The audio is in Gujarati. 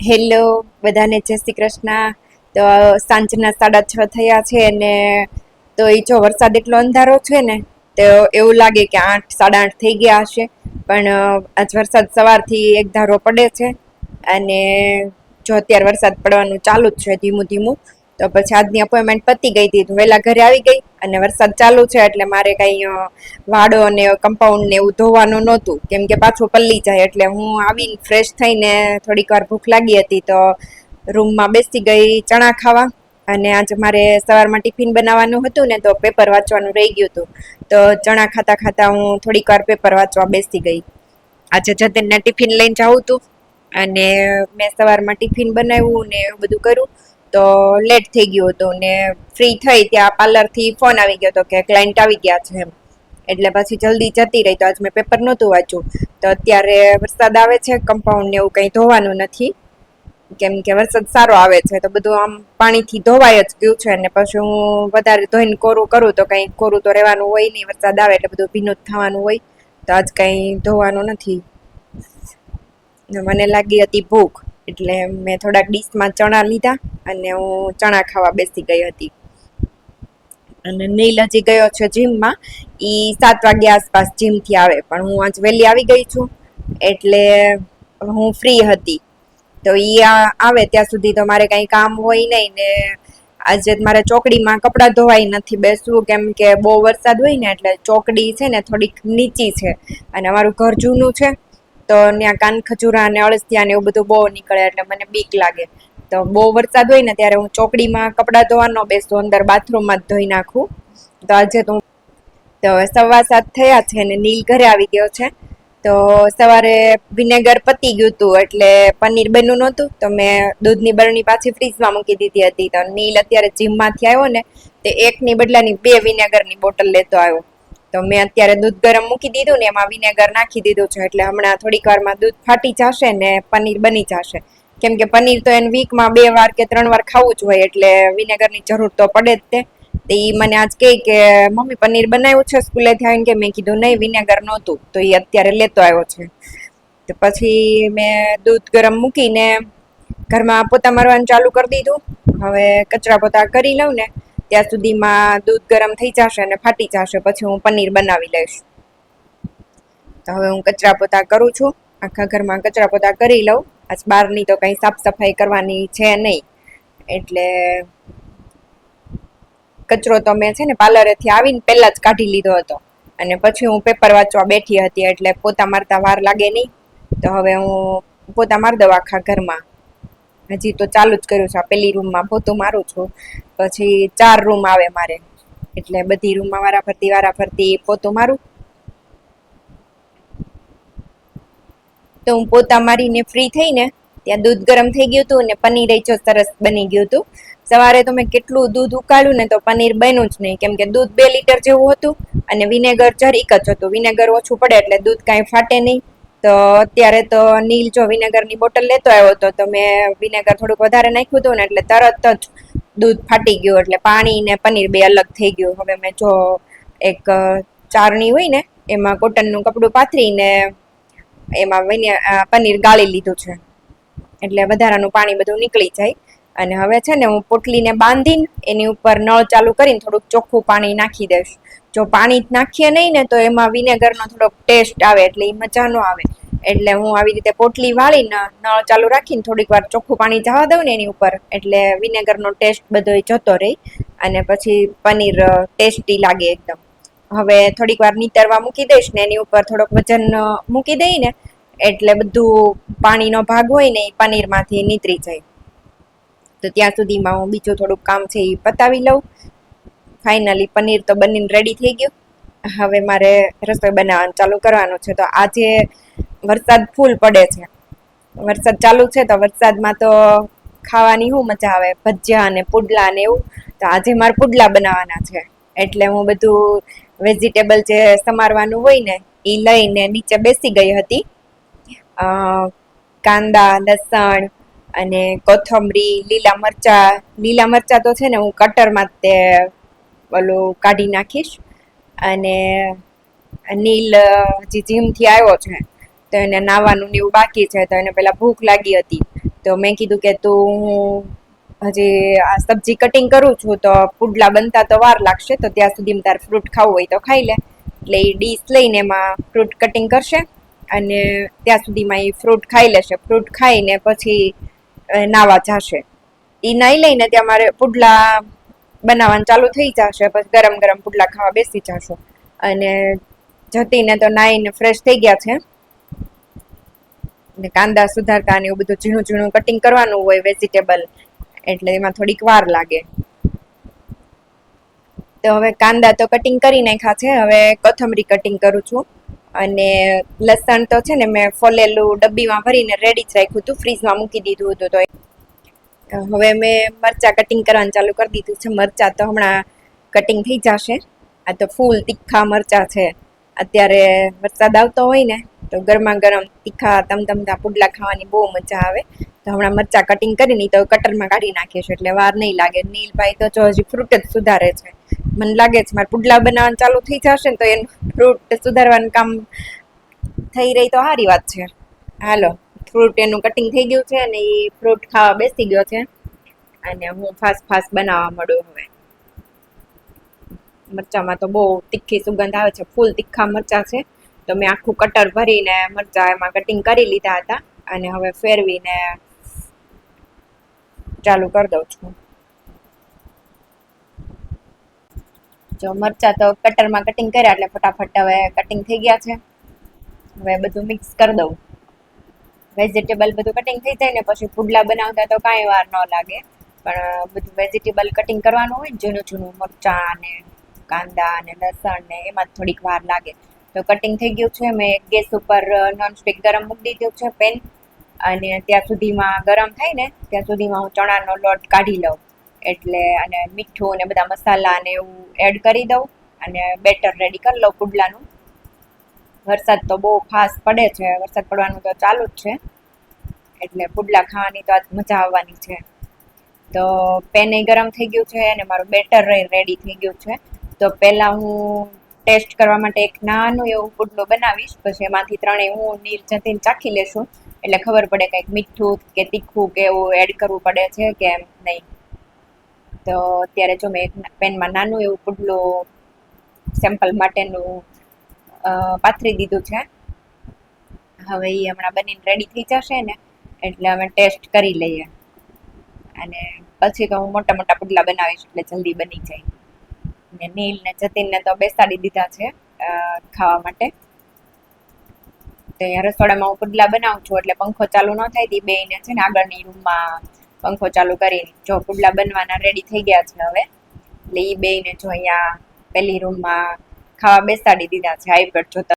હેલો બધાને, જય શ્રી કૃષ્ણ. તો સાંજના 6:30 થયા છે ને, તો એ જો વરસાદ એટલો અંધારો છે ને, તો એવું લાગે કે 8, 8:30 થઈ ગયા હશે. પણ આજ વરસાદ સવારથી એક ધારો પડે છે. અને જો અત્યારે વરસાદ પડવાનું ચાલુ જ છે, ધીમું ધીમું. તો પછી આજની અપોઇન્ટમેન્ટ પતી ગઈ હતી, વહેલા ઘરે આવી ગઈ. અને વરસાદ ચાલુ છે એટલે મારે કઈ વાડો અને કમ્પાઉન્ડ ને એવું ધોવાનું નહોતું, કેમ કે પાછું પલ્લી જાય. એટલે હું આવીને ફ્રેશ થઈને થોડીક વાર ભૂખ લાગી હતી તો રૂમમાં બેસી ગઈ ચણા ખાવા. અને આજે મારે સવારમાં ટિફિન બનાવવાનું હતું ને, તો પેપર વાંચવાનું રહી ગયું હતું. તો ચણા ખાતા ખાતા હું થોડીક વાર પેપર વાંચવા બેસી ગઈ. આજે જતીનને ટિફિન લઈને જવું હતું, અને મેં સવારમાં ટિફિન બનાવ્યું ને એવું બધું કર્યું. તો લેટ થઈ ગયું હતું ને, ફ્રી થઈ ત્યાં પાર્લર થી ફોન આવી ગયો હતો કે ક્લાયન્ટ આવી ગયા છે એમ. એટલે પછી જલ્દી જતી રહી. તો આજ મેં પેપર નહોતું વાંચ્યું. તો અત્યારે વરસાદ આવે છે, કમ્પાઉન્ડ ને એવું કઈ ધોવાનું નથી, કેમ કે વરસાદ સારો આવે છે. તો બધું આમ પાણીથી ધોવાય જ ગયું છે. અને પછી હું વધારે ધોઈને કોરું કરું તો કઈ કોરું તો રહેવાનું હોય નહીં, વરસાદ આવે એટલે બધું ભીનું જ થવાનું હોય. તો આજ કઈ ધોવાનું નથી. મને લાગી હતી ભૂખ, એટલે મેં થોડાક ડીશમાં ચણા લીધા અને હું ચણા ખાવા બેસી ગઈ હતી. અને નીલ હજી ગયો છે જીમમાં. ઈ 7 વાગ્યા આસપાસ જીમ થી આવે, પણ હું આજ વહેલી આવી ગઈ છું એટલે હું ફ્રી હતી. તો ઈ આવે ત્યાં સુધી તો મારે કઈ કામ હોય નહીં ને. આજે મારે ચોકડીમાં કપડાં ધોવાય નથી બેસવું, કેમ કે બહુ વરસાદ હોય ને, એટલે ચોકડી છે ને થોડીક નીચી છે. અને અમારું ઘર જૂનું છે, તો ત્યાં કાન ખજૂરા અને અળસિયા ને એવું બધું બહુ નીકળે, એટલે મને બીક લાગે. તો બહુ વરસાદ હોય ને ત્યારે હું ચોકડીમાં કપડાં ધોવા ન બેસું, અંદર બાથરૂમમાં જ ધોઈ નાખું. તો આજે તો 7:15 થયા છે ને નીલ ઘરે આવી ગયો છે. તો સવારે વિનેગર પતી ગયું હતું એટલે પનીર બન્યું નહોતું, તો મેં દૂધની બરણી પાછી ફ્રીજમાં મૂકી દીધી હતી. તો નીલ અત્યારે જીમમાંથી આવ્યો ને, તે એકની બદલાની 2 વિનેગરની બોટલ લેતો આવ્યો. તો મેં અત્યારે દૂધ ગરમ મૂકી દીધું ને, એમાં વિનેગર નાખી દીધું છે. એટલે હમણાં થોડીક વારમાં દૂધ ફાટી જશે ને પનીર બની જશે. કેમ કે પનીર તો એને વીકમાં 2 વાર કે 3 વાર ખાવું જ હોય, એટલે વિનેગરની જરૂર તો પડે જ તે. તો ઈ મને આજ કે મમ્મી પનીર બનાવ્યું છે સ્કૂલેથી આવીને, કે મેં કીધું નહીં, વિનેગર નહોતું. તો એ અત્યારે લેતો આવ્યો છે. તો પછી મેં દૂધ ગરમ મૂકીને ઘરમાં પોતા મારવાનું ચાલુ કરી દીધું. હવે કચરા પોતા કરી લઉં ને ત્યાં સુધીમાં દૂધ ગરમ થઈ જશે અને ફાટી જશે. પછી હું પનીર બનાવી લઈશ. તો હવે હું કચરા પોતા કરું છું, આખા ઘરમાં કચરા પોતા કરી લઉં. આજ બહારની તો કઈ સાફ સફાઈ કરવાની છે નહીં, એટલે કચરો તો મેં છે ને પાર્લરેથી આવીને પહેલા જ કાઢી લીધો હતો. અને પછી હું પેપર વાંચવા બેઠી હતી, એટલે પોતા મારતા વાર લાગે નહીં. તો હવે હું પોતા મારી દઉં આખા ઘરમાં. હજી તો ચાલુ જ કર્યું છે. પેલી રૂમમાં પોતું મારું છું, પછી 4 રૂમ આવે મારે, એટલે બધી રૂમમાં વારાફરતી પોતું મારું. તો હું પોતા મારીને ફ્રી થઈને ત્યાં દૂધ ગરમ થઈ ગયું હતું અને પનીર જો સરસ બની ગયું હતું. સવારે તો મેં કેટલું દૂધ ઉકાળ્યું ને, તો પનીર બન્યું જ નહીં, કેમ કે દૂધ 2 લીટર જેવું હતું અને વિનેગર જરીક જ હતું. વિનેગર ઓછું પડે એટલે દૂધ કાંઈ ફાટે નહીં. તો અત્યારે તો નીલ જો વિનેગરની બોટલ લેતો આવ્યો હતો, તો મેં વિનેગર થોડુંક વધારે નાખ્યું હતું ને, એટલે તરત જ દૂધ ફાટી ગયું. એટલે પાણી ને પનીર 2 અલગ થઈ ગયું. હવે મેં જો એક ચારણી હોય ને, એમાં કોટનનું કપડું પાથરીને એમાં પનીર ગાળી લીધું છે, એટલે વધારાનું પાણી બધું નીકળી જાય. અને હવે છે ને હું પોટલીને બાંધીને એની ઉપર નળ ચાલુ કરીને થોડુંક ચોખ્ખું પાણી નાખી દઈશ. જો પાણી નાખીએ નહીં ને, તો એમાં વિનેગરનો થોડોક ટેસ્ટ આવે, એટલે એ મજા ન આવે. એટલે હું આવી રીતે પોટલી વાળીને નળ ચાલુ રાખીને થોડીક વાર ચોખ્ખું પાણી જવા દઉં ને એની ઉપર, એટલે વિનેગરનો ટેસ્ટ બધો જતો રહે અને પછી પનીર ટેસ્ટી લાગે એકદમ. હવે થોડીક વાર નીતરવા મૂકી દઈશ ને, એની ઉપર થોડોક વજન મૂકી દઈ ને, એટલે બધું પાણીનો ભાગ હોય ને એ પનીરમાંથી નીતરી જાય. તો ત્યાં સુધીમાં હું બીજું થોડુંક કામ છે એ પતાવી લઉં. ફાઇનલી પનીર તો બનીને રેડી થઈ ગયું. હવે મારે રસોઈ બનાવવાનું ચાલુ કરવાનું છે. તો આજે વરસાદ ફૂલ પડે છે, વરસાદ ચાલુ છે. તો વરસાદમાં તો ખાવાની શું મજા આવે, ભજીયા અને પુડલા ને એવું. તો આજે મારે પુડલા બનાવવાના છે, એટલે હું બધું વેજીટેબલ જે સમારવાનું હોય ને એ લઈને નીચે બેસી ગઈ હતી. કાંદા, લસણ અને કોથમરી, લીલા મરચા તો છે ને હું કટરમાં તે ઓલું કાઢી નાખીશ. અને નીલ હજી જીમથી આવ્યો છે, તો એને નાવાનું ને એવું બાકી છે, તો એને પેલા ભૂખ લાગી હતી. તો મેં કીધું કે તું હજી આ સબ્જી કટિંગ કરું છું તો પુડલા બનતા તો વાર લાગશે, તો ત્યાં સુધી તારે ફ્રૂટ ખાવું હોય તો ખાઈ લે. એટલે એ ડીશ લઈને એમાં ફ્રૂટ કટિંગ કરશે અને ત્યાં સુધીમાં એ ફ્રૂટ ખાઈ લેશે. ફ્રૂટ ખાઈને પછી નાવા જશે. એ નાઈ લઈને ત્યાં મારે પુડલા બનાવવાનું ચાલુ થઈ જશે. પછી ગરમ ગરમ પુડલા ખાવા બેસી જશો. અને જતીને તો નાઈને ફ્રેશ થઈ ગયા છે. ને કાંદા સુધારતા ને એવું બધું ઝીણું ઝીણું કટિંગ કરવાનું હોય વેજીટેબલ, એટલે એમાં થોડીક વાર લાગે. તો હવે કાંદા તો કટિંગ કરી નાખ્યા છે, હવે કોથમરી કટિંગ કરું છું. અને લસણ તો છે ને મેં ફોલેલું ડબ્બીમાં ભરીને રેડી જ રાખ્યું હતું, ફ્રીજમાં મૂકી દીધું હતું. તો હવે મેં મરચાં કટિંગ કરવાનું ચાલુ કરી દીધું છે. મરચાં તો હમણાં કટિંગ થઈ જશે. આ તો ફૂલ તીખા મરચાં છે. અત્યારે વરસાદ આવતો હોય ને તો ગરમા ગરમ તીખા તમતમતા પુડલા ખાવાની બહુ મજા આવે. તો હમણાં મરચાં કટિંગ કરીને તો કટરમાં કાઢી નાખીશ, એટલે વાર નહીં લાગે. નીલભાઈ તો જો હજી ફ્રૂટ જ સુધારે છે. મને લાગે છે મારે પુડલા બનાવવાનું ચાલુ થઈ જશે ને તો એનું ફ્રૂટ સુધારવાનું કામ થઈ રહી તો સારી વાત છે. હાલો, ફ્રૂટ એનું કટિંગ થઈ ગયું છે અને એ ફ્રૂટ ખાવા બેસી ગયો છે. અને હું ફાસ્ટ ફાસ્ટ બનાવવા માંડું હવે. મરચામાં તો બહુ તીખી સુગંધ આવે છે, ફૂલ તીખા મરચાં છે. તો મેં આખું કટર ભરીને મરચાં એમાં કટિંગ કરી લીધા હતા અને હવે ફેરવીને ચાલુ કરી દઉં છું. જો મરચાં તો કટરમાં કટિંગ કર્યા એટલે ફટાફટ હવે કટિંગ થઈ ગયા છે. હવે બધું મિક્સ કરી દઉં. વેજીટેબલ બધું કટિંગ થઈ જાય ને પછી પુડલા બનાવતા તો કાંઈ વાર ન લાગે, પણ બધું વેજીટેબલ કટિંગ કરવાનું હોય ને ઝીણું ઝીણું મરચાં ને કાંદા ને લસણ ને એમાં થોડીક વાર લાગે. તો કટિંગ થઈ ગયું છે. મેં ગેસ ઉપર નોનસ્ટિક ગરમ મૂકી દીધું છે પેન, અને ત્યાં સુધીમાં ગરમ થાય ને ત્યાં સુધીમાં હું ચણાનો લોટ કાઢી લઉં. એટલે અને મીઠું ને બધા મસાલા ને એવું એડ કરી દઉં અને બેટર રેડી કરી લઉં પુડલાનું. વરસાદ તો બહુ ફાસ્ટ પડે છે, વરસાદ પડવાનું તો ચાલુ જ છે, એટલે પુડલા ખાવાની તો આજ મજા આવવાની છે. તો પેન એ ગરમ થઈ ગયું છે અને મારું બેટર રેડી થઈ ગયું છે. તો પહેલાં હું ટેસ્ટ કરવા માટે એક નાનું એવું પુડલું બનાવીશ, પછી એમાંથી ત્રણેય હું નીર જતીને ચાખી લેશું, એટલે ખબર પડે કંઈક મીઠું કે તીખું કે એવું એડ કરવું પડે છે કે એમ નહીં. તો અત્યારે જો મેં એક પેનમાં નાનું એવું પુડલું સેમ્પલ માટેનું પાથરી દીધું છે. હવે એ હમણાં બનીને રેડી થઈ જશે ને એટલે અમે ટેસ્ટ કરી લઈએ. અને પછી તો હું મોટા મોટા પુડલા બનાવીશ એટલે જલ્દી બની જાય. ને નીલ ને જતીનને તો બેસાડી દીધા છે ખાવા માટે. તો અહીંયા રસોડામાં હું પુડલા બનાવું છું એટલે પંખો ચાલુ ન થાય તે બેયને છે ને આગળની રૂમમાં પંખો ચાલુ કરીને જો પુડલા બનવાના રેડી થઈ ગયા છે હવે. એટલે એ બેયને જો અહીંયા પેલી રૂમમાં ખાવા બેસાડી દીધા છે આઈપેડ જોતા.